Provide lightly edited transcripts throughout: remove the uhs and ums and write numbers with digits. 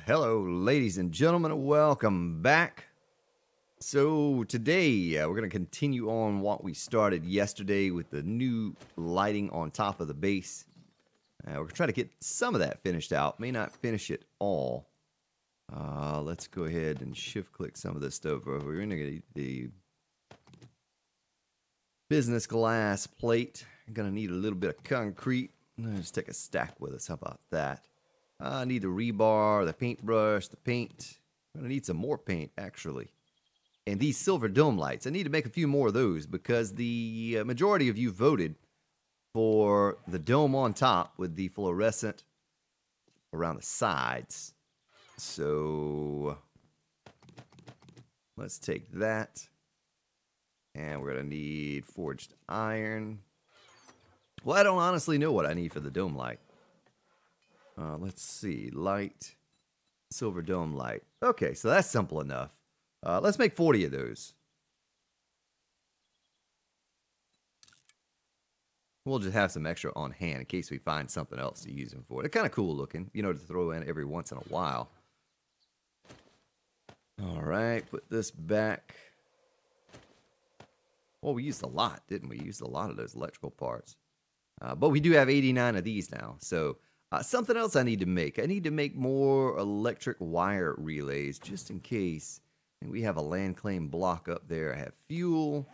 Hello, ladies and gentlemen. Welcome back. So today we're going to continue on what we started yesterday with the new lighting on top of the base. We're going to try to get some of that finished out. May not finish it all. Let's go ahead and shift click some of this stuff over. We're going to get the business glass plate. I'm going to need a little bit of concrete. Let's take a stack with us. How about that? I need the rebar, the paintbrush, the paint. I'm going to need some more paint, actually. And these silver dome lights. I need to make a few more of those because the majority of you voted for the dome on top with the fluorescent around the sides. So let's take that. And we're going to need forged iron. Well, I don't honestly know what I need for the dome light. Let's see. Light. Silver dome light. Okay, so that's simple enough. Let's make 40 of those. We'll just have some extra on hand in case we find something else to use them for. They're kind of cool looking, you know, to throw in every once in a while. All right, put this back. Well, we used a lot, didn't we? We used a lot of those electrical parts. But we do have 89 of these now, so... something else I need to make. I need to make more electric wire relays just in case. And we have a land claim block up there. I have fuel.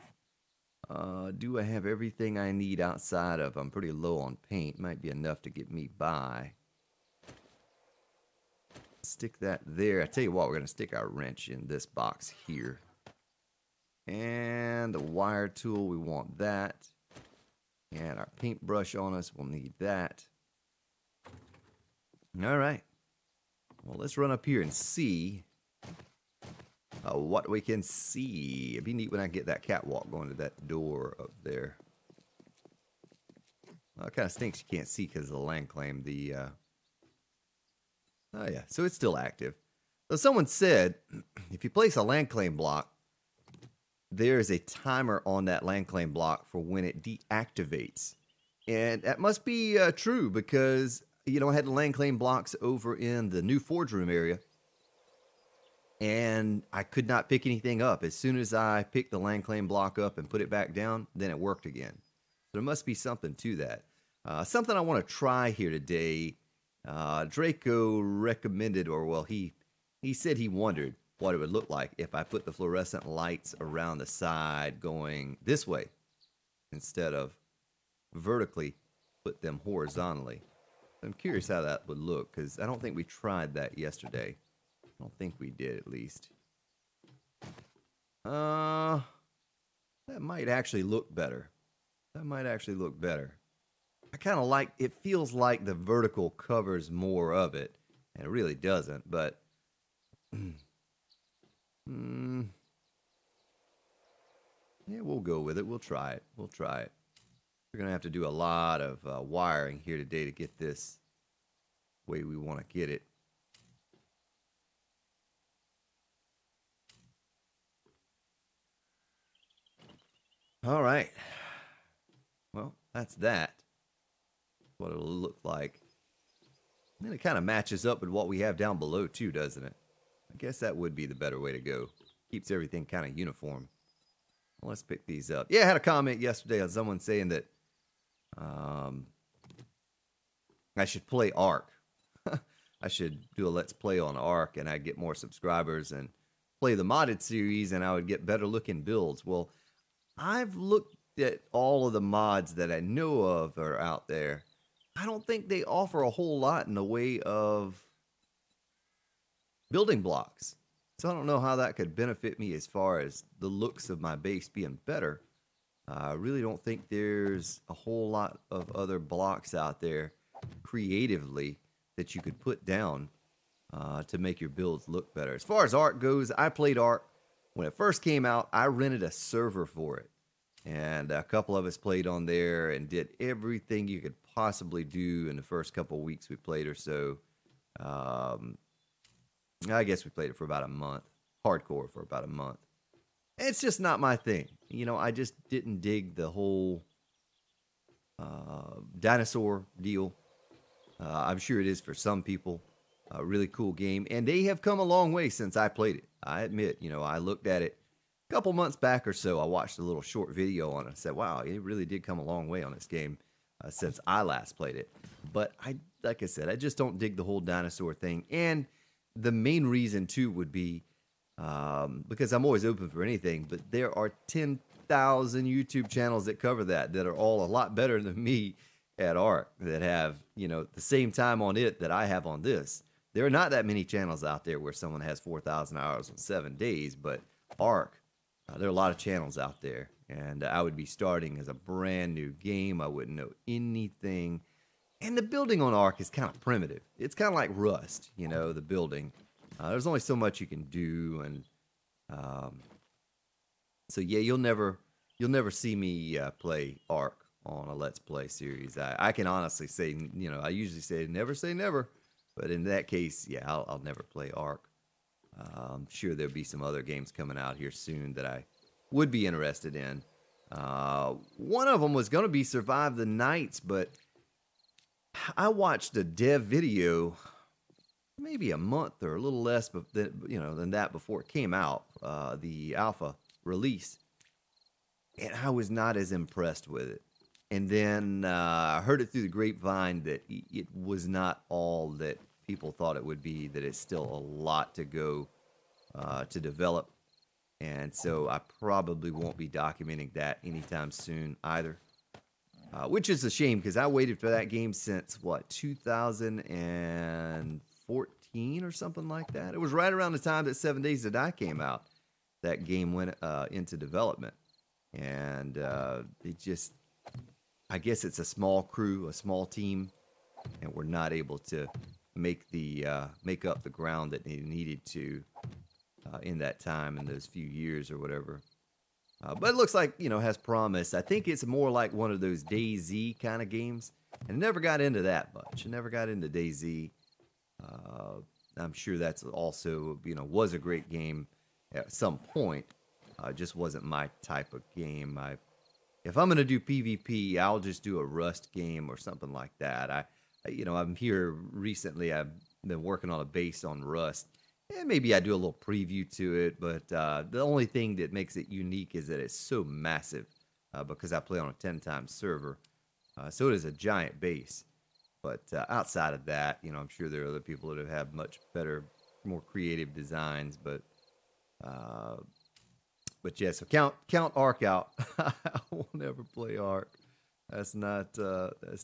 Do I have everything I need outside of? I'm pretty low on paint. Might be enough to get me by. Stick that there. I tell you what, we're going to stick our wrench in this box here. And the wire tool, we want that. And our paintbrush on us, we'll need that. All right. Well, let's run up here and see what we can see. It'd be neat when I get that catwalk going to that door up there. Well, it kind of stinks you can't see because of the land claim. Oh, yeah. So it's still active. So someone said if you place a land claim block, there is a timer on that land claim block for when it deactivates. And that must be true because... You know, I had the land claim blocks over in the new forge room area, and I could not pick anything up. As soon as I picked the land claim block up and put it back down, then it worked again. So there must be something to that. Something I want to try here today. Draco recommended, or well, he said he wondered what it would look like if I put the fluorescent lights around the side going this way instead of vertically, put them horizontally. I'm curious how that would look, because I don't think we tried that yesterday. I don't think we did, at least. That might actually look better. That might actually look better. I kind of like, it feels like the vertical covers more of it, and it really doesn't, but... yeah, we'll go with it. We'll try it. We'll try it. We're going to have to do a lot of wiring here today to get this way we want to get it. All right. Well, that's that. What it'll look like. And then it kind of matches up with what we have down below too, doesn't it? I guess that would be the better way to go. Keeps everything kind of uniform. Well, let's pick these up. Yeah, I had a comment yesterday on someone saying that I should play Ark. I should do a Let's Play on Ark, and I'd get more subscribers, and play the modded series, and I would get better looking builds. Well, I've looked at all of the mods that I know of are out there. I don't think they offer a whole lot in the way of building blocks. So I don't know how that could benefit me as far as the looks of my base being better. I really don't think there's a whole lot of other blocks out there creatively that you could put down to make your builds look better. As far as Ark goes, I played Ark. When it first came out, I rented a server for it. And a couple of us played on there and did everything you could possibly do in the first couple of weeks we played or so. I guess we played it for about a month. Hardcore for about a month. It's just not my thing. You know, I just didn't dig the whole dinosaur deal. I'm sure it is for some people. A really cool game, and they have come a long way since I played it. I admit, I looked at it a couple months back or so. I watched a little short video on it and said, wow, it really did come a long way on this game since I last played it. But like I said, I just don't dig the whole dinosaur thing. And the main reason, too, would be because I'm always open for anything, but there are 10,000 YouTube channels that cover that are all a lot better than me at Ark, that have, the same time on it that I have on this. There are not that many channels out there where someone has 4,000 hours in 7 days, but Ark, there are a lot of channels out there, and I would be starting as a brand new game. I wouldn't know anything, and the building on Ark is kind of primitive. It's kind of like Rust, the building. There's only so much you can do, and so yeah, you'll never see me play Ark on a Let's Play series. I can honestly say, I usually say never. But in that case, yeah, I'll never play Ark. I'm sure there'll be some other games coming out here soon that I would be interested in. One of them was going to be Survive the Nights, but I watched a dev video maybe a month or a little less than that before it came out, the alpha release, and I was not as impressed with it. And then I heard it through the grapevine that it was not all that people thought it would be, that it's still a lot to go to develop. And so I probably won't be documenting that anytime soon either. Which is a shame, because I waited for that game since, 2014 or something like that? It was right around the time that 7 Days to Die came out. That game went into development. And it just... I guess it's a small crew, a small team, and we're not able to make up the ground that they needed to in that time, in those few years or whatever. But it looks like, has promise. I think it's more like one of those DayZ kind of games, and never got into that much. I never got into DayZ. I'm sure that's also, was a great game at some point. Just wasn't my type of game. If I'm going to do PvP, I'll just do a Rust game or something like that. I'm here recently. I've been working on a base on Rust. And maybe I do a little preview to it, but the only thing that makes it unique is that it's so massive because I play on a 10-time server. So it is a giant base. But outside of that, I'm sure there are other people that have much better, more creative designs, but yeah, so count Ark out. I will never play Ark. That's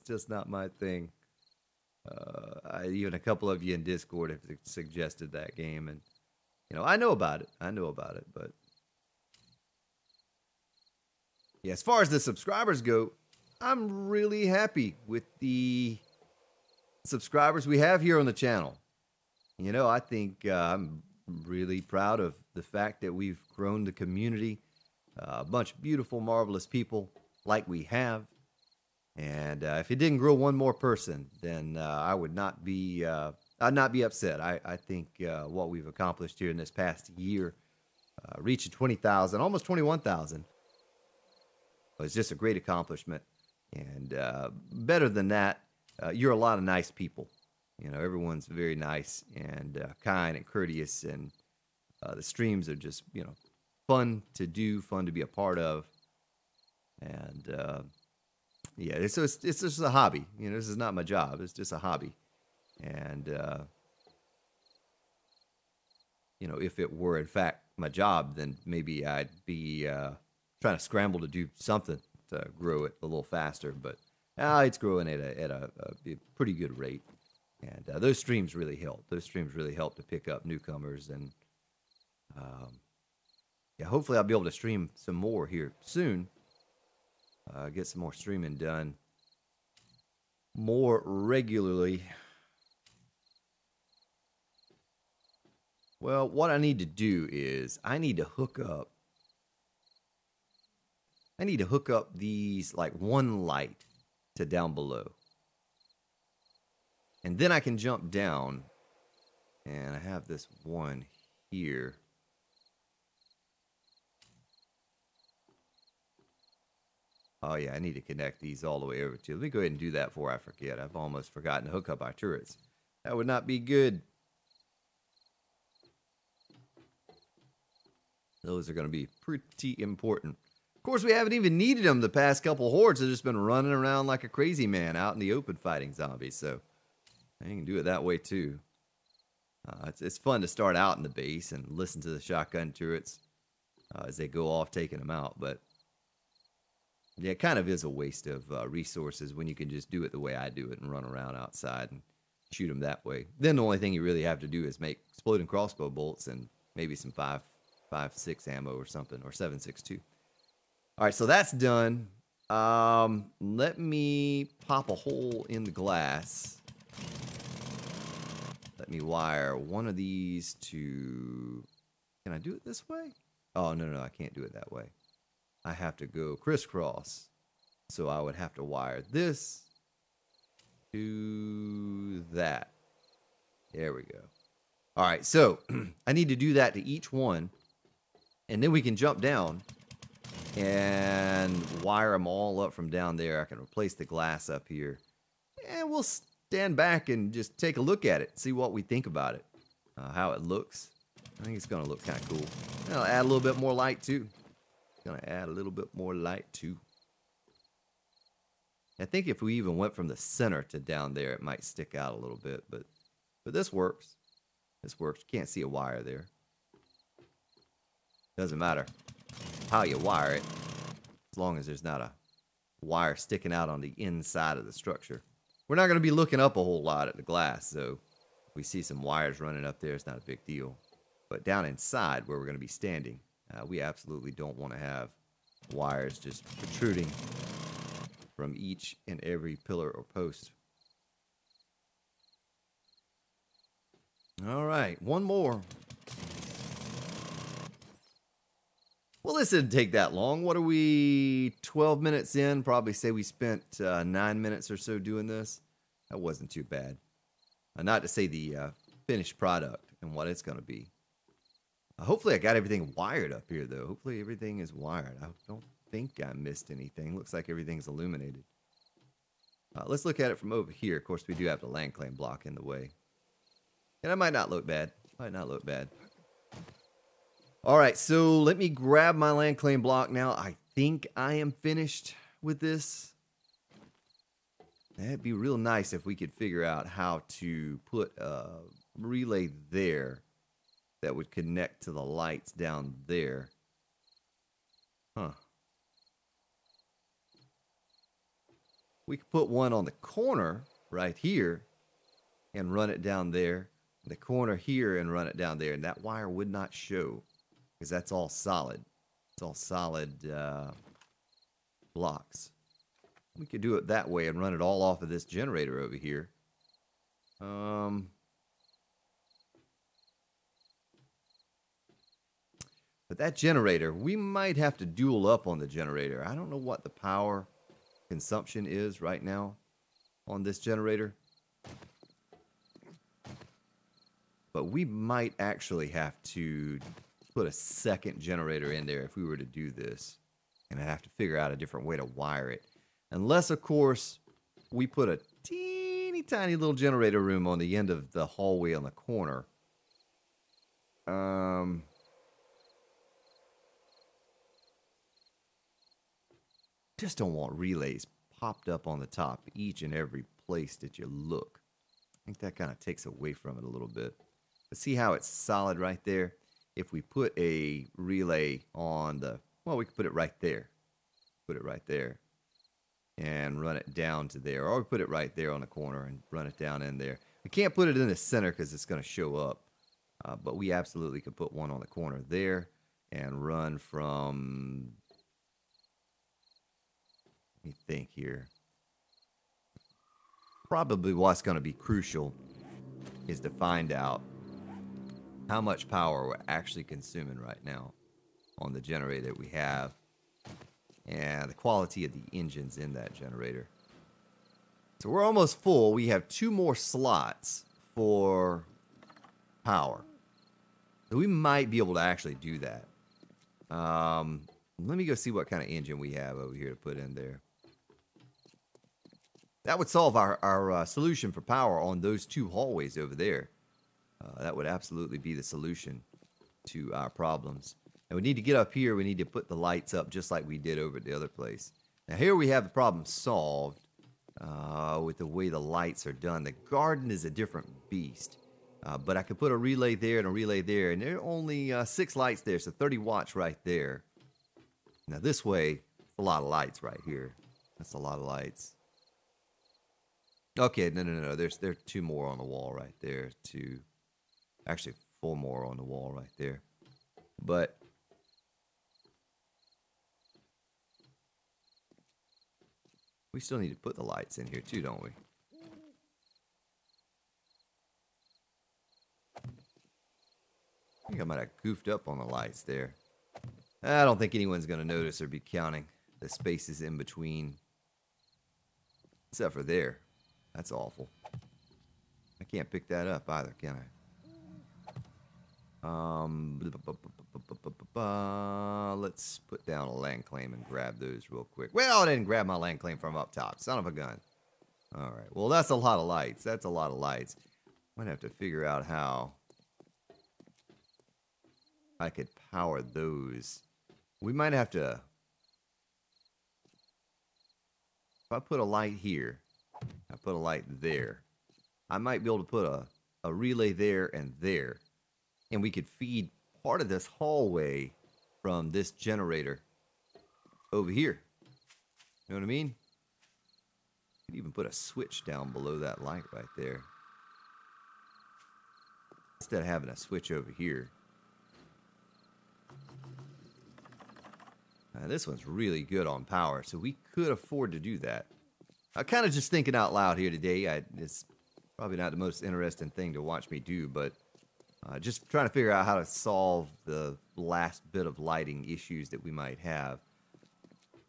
just not my thing. Even a couple of you in Discord have suggested that game, and I know about it. But yeah, as far as the subscribers go, I'm really happy with the subscribers we have here on the channel. I think I'm really proud of the fact that we've grown the community, a bunch of beautiful, marvelous people like we have. And if it didn't grow one more person, then I would not be. I'd not be upset. I think what we've accomplished here in this past year, reaching 20,000, almost 21,000, was just a great accomplishment. And better than that, you're a lot of nice people. Everyone's very nice and kind and courteous, and the streams are just, fun to do, fun to be a part of. And yeah, it's just a hobby. This is not my job. It's just a hobby. And if it were in fact my job, then maybe I'd be trying to scramble to do something to grow it a little faster. But it's growing at a pretty good rate. And those streams really help. Those streams really help to pick up newcomers. And yeah, hopefully I'll be able to stream some more here soon. Get some more streaming done more regularly. Well, what I need to do is I need to hook up these, like, one light to down below. And then I can jump down, and I have this one here. Oh yeah, I need to connect these all the way over to. Let me go ahead and do that before I forget. I've almost forgotten to hook up our turrets. That would not be good. Those are going to be pretty important. Of course, we haven't even needed them the past couple hordes. They've just been running around like a crazy man out in the open fighting zombies. So you can do it that way too. It's fun to start out in the base and listen to the shotgun turrets as they go off taking them out. But yeah, it kind of is a waste of resources when you can just do it the way I do it and run around outside and shoot them that way. Then the only thing you really have to do is make exploding crossbow bolts and maybe some 5.56 ammo or something, or 7.62. All right, so that's done. Let me pop a hole in the glass. Let me wire one of these to... Can I do it this way? Oh, no, I can't do it that way. I have to go crisscross. So I would have to wire this to that. There we go. All right, so I need to do that to each one. And then we can jump down and wire them all up from down there. I can replace the glass up here. And we'll stand back and just take a look at it. See what we think about it. How it looks. I think it's going to look kind of cool. And I'll add a little bit more light too. Going to add a little bit more light too. I think if we even went from the center to down there, it might stick out a little bit. But this works. This works. You can't see a wire there. Doesn't matter how you wire it, as long as there's not a wire sticking out on the inside of the structure. We're not going to be looking up a whole lot at the glass, so if we see some wires running up there, it's not a big deal. But down inside where we're going to be standing, we absolutely don't want to have wires just protruding from each and every pillar or post. All right, one more. Well, this didn't take that long. What are we, 12 minutes in? Probably say we spent 9 minutes or so doing this. That wasn't too bad. Not to say the finished product and what it's going to be. Hopefully I got everything wired up here, though. Hopefully everything is wired. I don't think I missed anything. Looks like everything's illuminated. Let's look at it from over here. Of course, we do have the land claim block in the way. And it might not look bad. Might not look bad. All right, so let me grab my land claim block now. I think I am finished with this. That'd be real nice if we could figure out how to put a relay there that would connect to the lights down there. Huh. We could put one on the corner right here and run it down there. The corner here and run it down there, and that wire would not show because that's all solid. It's all solid blocks. We could do it that way and run it all off of this generator over here. But that generator, we might have to dual up on the generator. I don't know what the power consumption is right now on this generator. But we might actually have to put a second generator in there if we were to do this. And I'd have to figure out a different way to wire it. Unless, of course, we put a teeny tiny little generator room on the end of the hallway on the corner. Just don't want relays popped up on the top each and every place that you look. I think that kind of takes away from it a little bit. But see how it's solid right there? If we put a relay on the, well, we could put it right there. Put it right there. And run it down to there. Or we put it right there on the corner and run it down in there. We can't put it in the center because it's going to show up. But we absolutely could put one on the corner there and run from, let me think here. Probably what's going to be crucial is to find out how much power we're actually consuming right now on the generator that we have and the quality of the engines in that generator. So we're almost full. We have 2 more slots for power. So we might be able to actually do that. Let me go see what kind of engine we have over here to put in there. That would solve our solution for power on those 2 hallways over there. That would absolutely be the solution to our problems. And we need to get up here. We need to put the lights up just like we did over at the other place. Now here we have the problem solved with the way the lights are done. The garden is a different beast. But I could put a relay there and a relay there. And there are only 6 lights there, so 30 watts right there. Now this way, a lot of lights right here. That's a lot of lights. Okay, no. There are 2 more on the wall right there. 2. Actually, 4 more on the wall right there. But we still need to put the lights in here too, don't we? I think I might have goofed up on the lights there. I don't think anyone's going to notice or be counting the spaces in between. Except for there. That's awful. I can't pick that up either, can I? Let's put down a land claim and grab those real quick. Well, I didn't grab my land claim from up top. Son of a gun. Alright, well that's a lot of lights. That's a lot of lights. Might have to figure out how I could power those. We might have to... If I put a light here, I put a light there, I might be able to put a relay there and there. And we could feed part of this hallway from this generator over here. You know what I mean? Could even put a switch down below that light right there. Instead of having a switch over here. This one's really good on power, so we could afford to do that. I'm kind of just thinking out loud here today. It's probably not the most interesting thing to watch me do, but just trying to figure out how to solve the last bit of lighting issues that we might have.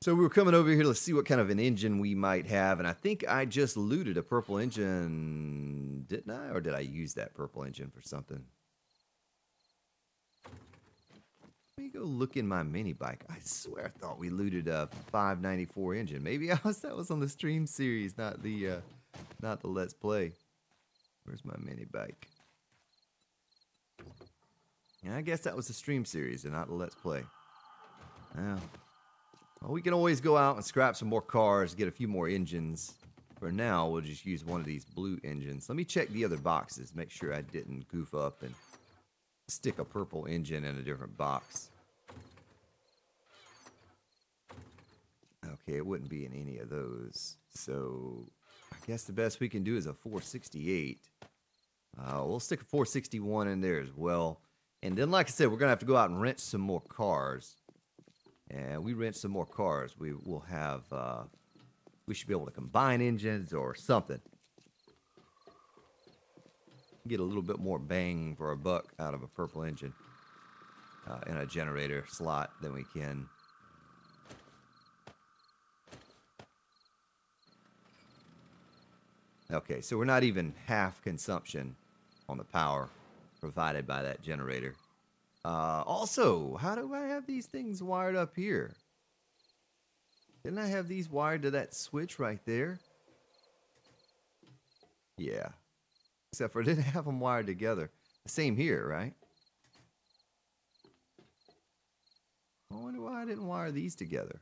So we were coming over here to see what kind of an engine we might have, and I think I just looted a purple engine, didn't I? Or did I use that purple engine for something? Let me go look in my mini bike. I swear I thought we looted a 594 engine. Maybe that was on the stream series, not the Let's Play. Where's my mini bike? Yeah, I guess that was the stream series and not the Let's Play. Now, well, we can always go out and scrap some more cars, get a few more engines. For now, we'll just use one of these blue engines. Let me check the other boxes, make sure I didn't goof up and stick a purple engine in a different box. Okay, it wouldn't be in any of those. So, I guess the best we can do is a 468. We'll stick a 461 in there as well. And then, like I said, we're going to have to go out and rent some more cars. And we rent some more cars, we will have, we should be able to combine engines or something. Get a little bit more bang for a buck out of a purple engine in a generator slot than we can. Okay, so we're not even half consumption on the power provided by that generator. Also, how do I have these things wired up here? Didn't I have these wired to that switch right there? Yeah. Except for I didn't have them wired together. The same here, right? I wonder why I didn't wire these together.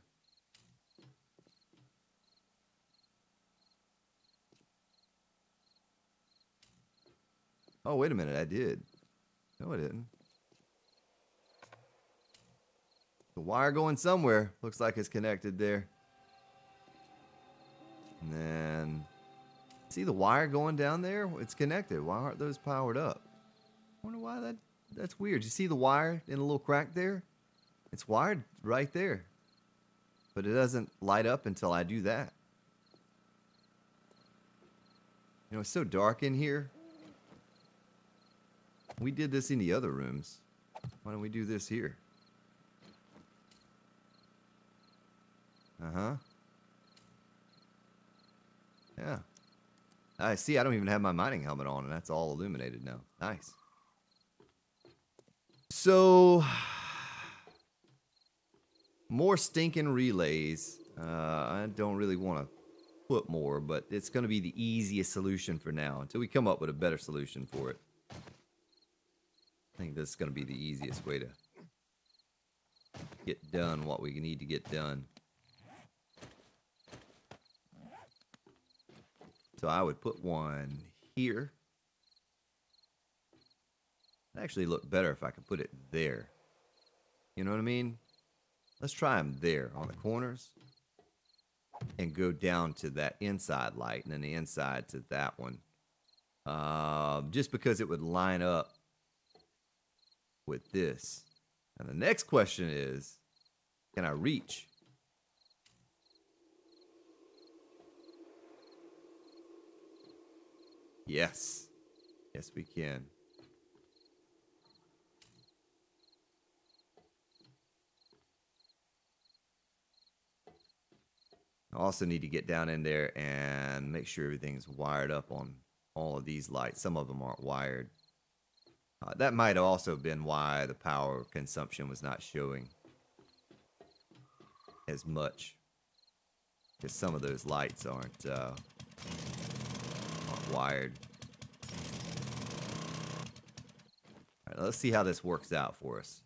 Oh, wait a minute, I did. No, I didn't. The wire going somewhere. Looks like it's connected there. And then... See the wire going down there? It's connected. Why aren't those powered up? I wonder why that's weird. You see the wire in a little crack there? It's wired right there. But it doesn't light up until I do that. You know, it's so dark in here. We did this in the other rooms. Why don't we do this here? Uh-huh. Yeah. I see, I don't even have my mining helmet on, and that's all illuminated now. Nice. So, more stinking relays. I don't really want to put more, but it's going to be the easiest solution for now, until we come up with a better solution for it. I think this is going to be the easiest way to get done what we need to get done. So I would put one here. It'd actually look better if I could put it there. You know what I mean? Let's try them there on the corners. And go down to that inside light and then the inside to that one. Just because it would line up with this. And the next question is, can I reach? Yes. Yes, we can. I also need to get down in there and make sure everything's wired up on all of these lights. Some of them aren't wired. That might have also been why the power consumption was not showing as much. Because some of those lights aren't wired. All right, let's see how this works out for us.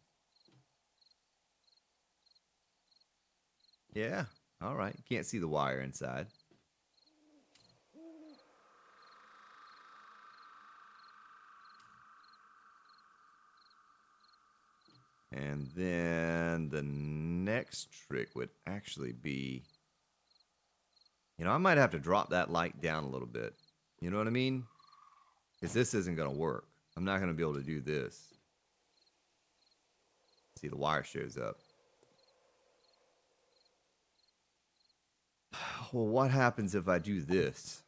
Yeah. All right, you can't see the wire inside. And then the next trick would actually be, I might have to drop that light down a little bit. You know what I mean? Because this isn't going to work. I'm not going to be able to do this. See, the wire shows up. Well, what happens if I do this?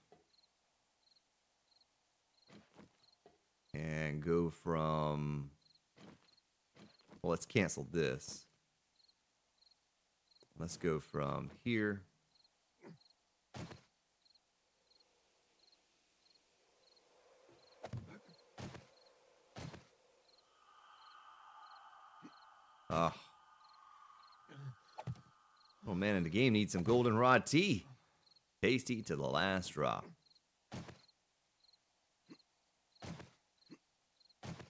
And go from... Well, let's cancel this. Let's go from here. Oh. Oh man, and the game needs some goldenrod tea. Tasty to the last drop.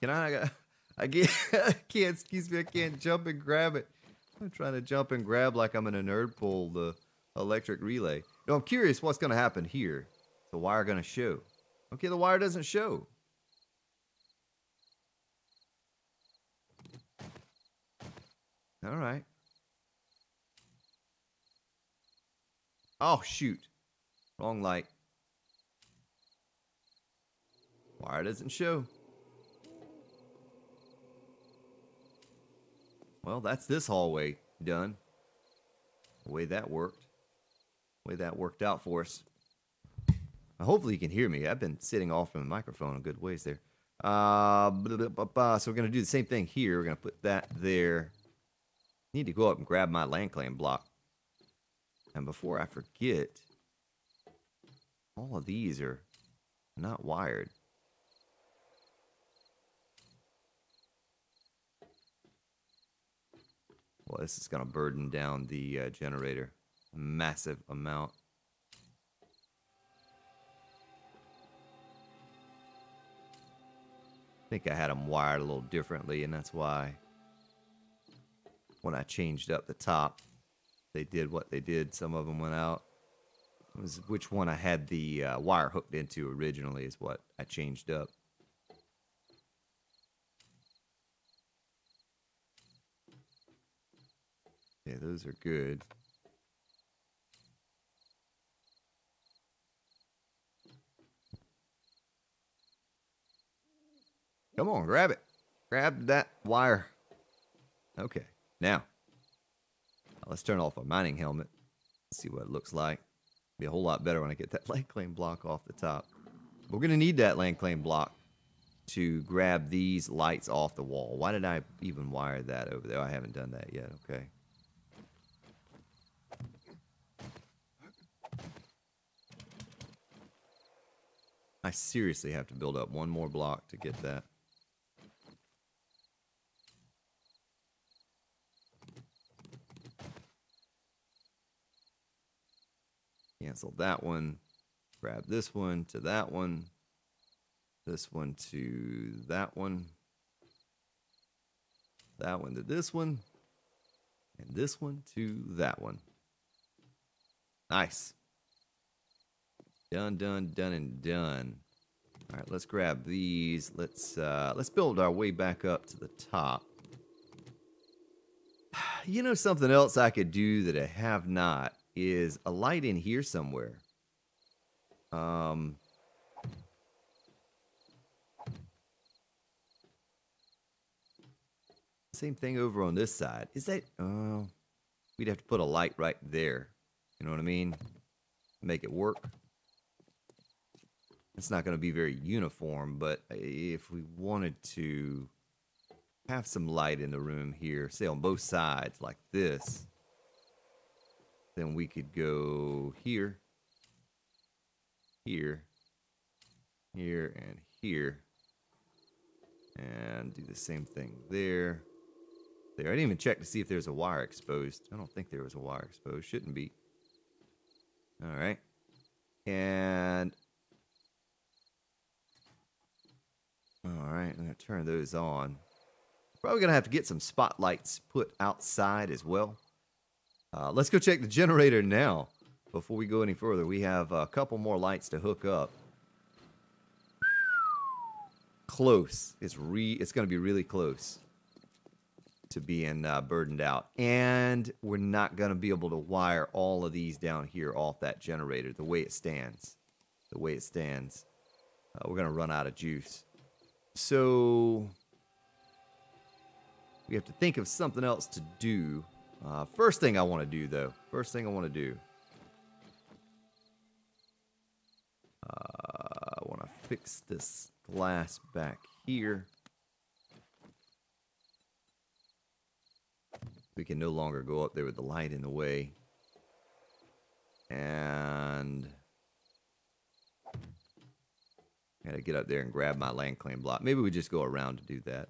Can I can't, excuse me, I can't jump and grab it. I'm trying to jump and grab like I'm in a nerd pool, the electric relay. No, I'm curious what's going to happen here. The wire going to show. Okay, the wire doesn't show. All right. Oh, shoot. Wrong light. Wire doesn't show. Well, that's this hallway done. The way that worked. The way that worked out for us. Hopefully you can hear me. I've been sitting off from the microphone a good ways there. So we're going to do the same thing here. We're going to put that there. Need to go up and grab my land claim block. And before I forget, all of these are not wired. Well, this is going to burden down the generator. A massive amount. I think I had them wired a little differently, and that's why when I changed up the top, they did what they did. Some of them went out. It was which one I had the wire hooked into originally is what I changed up. Yeah, those are good. Come on, grab it. Grab that wire. Okay, now let's turn off our mining helmet. See what it looks like. Be a whole lot better when I get that land claim block off the top. We're going to need that land claim block to grab these lights off the wall. Why did I even wire that over there? I haven't done that yet. Okay. I seriously have to build up one more block to get that. Cancel that one. Grab this one to that one. This one to that one. That one to this one. And this one to that one. Nice. Done, done, done, and done. All right, let's grab these. Let's build our way back up to the top. You know, something else I could do that I have not is a light in here somewhere. Same thing over on this side. Is that... we'd have to put a light right there. You know what I mean? Make it work. It's not going to be very uniform, but if we wanted to have some light in the room here, say on both sides like this, then we could go here, here, here, and here, and do the same thing there. There. I didn't even check to see if there's a wire exposed. I don't think there was a wire exposed. Shouldn't be. All right. And all right, I'm going to turn those on. Probably going to have to get some spotlights put outside as well. Let's go check the generator now before we go any further. We have a couple more lights to hook up. Close. It's going to be really close to being burdened out. And we're not going to be able to wire all of these down here off that generator the way it stands. The way it stands. We're going to run out of juice. So we have to think of something else to do. First thing I want to do, though. First thing I want to do. I want to fix this glass back here. We can no longer go up there with the light in the way. And I gotta get up there and grab my land claim block. Maybe we just go around to do that.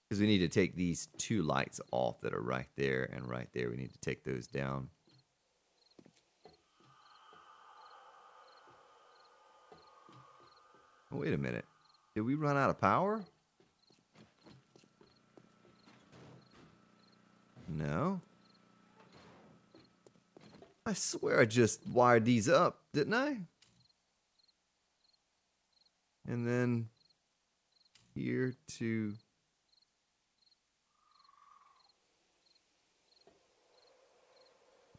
Because we need to take these two lights off that are right there and right there. We need to take those down. Oh, wait a minute. Did we run out of power? No. I swear I just wired these up, didn't I? And then here to...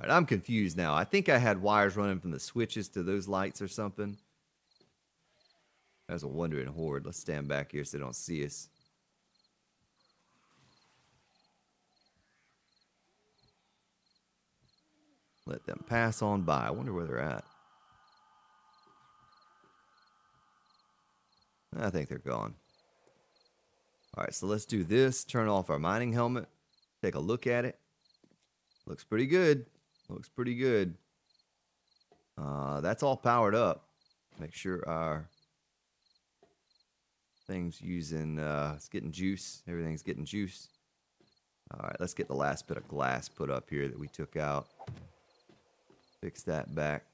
All right, I'm confused now. I think I had wires running from the switches to those lights or something. That was a wandering horde. Let's stand back here so they don't see us. Let them pass on by. I wonder where they're at. I think they're gone. All right, so let's do this. Turn off our mining helmet. Take a look at it. Looks pretty good. Looks pretty good. That's all powered up. Make sure our thing's using, it's getting juice. Everything's getting juice. All right, let's get the last bit of glass put up here that we took out. Fix that back.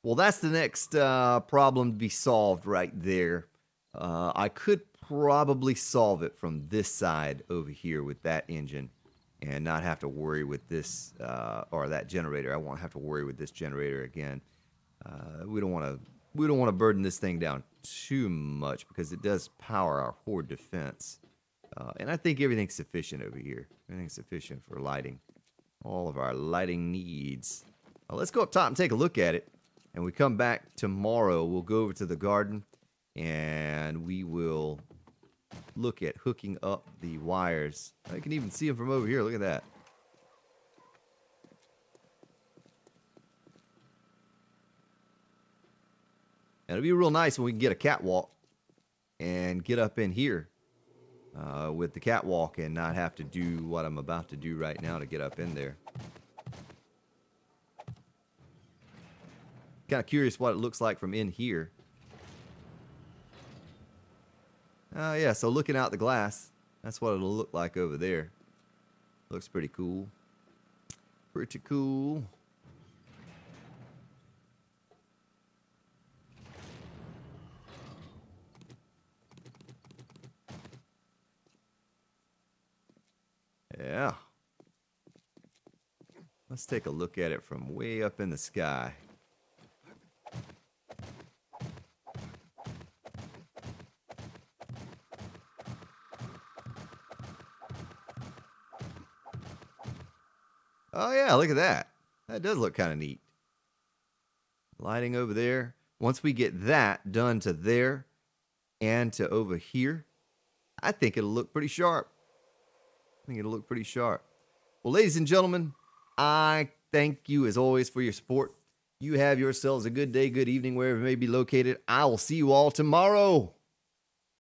Well, that's the next problem to be solved right there. I could probably solve it from this side over here with that engine and not have to worry with this, or that generator. I won't have to worry with this generator again. We don't want to burden this thing down too much because it does power our horde defense. And I think everything's sufficient over here. Everything's sufficient for lighting. All of our lighting needs. Let's go up top and take a look at it. And we come back tomorrow. We'll go over to the garden and we will look at hooking up the wires. I can even see them from over here. Look at that. And it'll be real nice when we can get a catwalk and get up in here with the catwalk and not have to do what I'm about to do right now to get up in there. Kind of curious what it looks like from in here. Yeah, so looking out the glass, that's what it'll look like over there. Looks pretty cool. Pretty cool. Let's take a look at it from way up in the sky. Oh yeah, look at that. That does look kind of neat. Lighting over there. Once we get that done to there and to over here, I think it'll look pretty sharp. Well, ladies and gentlemen, I thank you as always for your support. You have yourselves a good day, good evening, wherever you may be located. I will see you all tomorrow.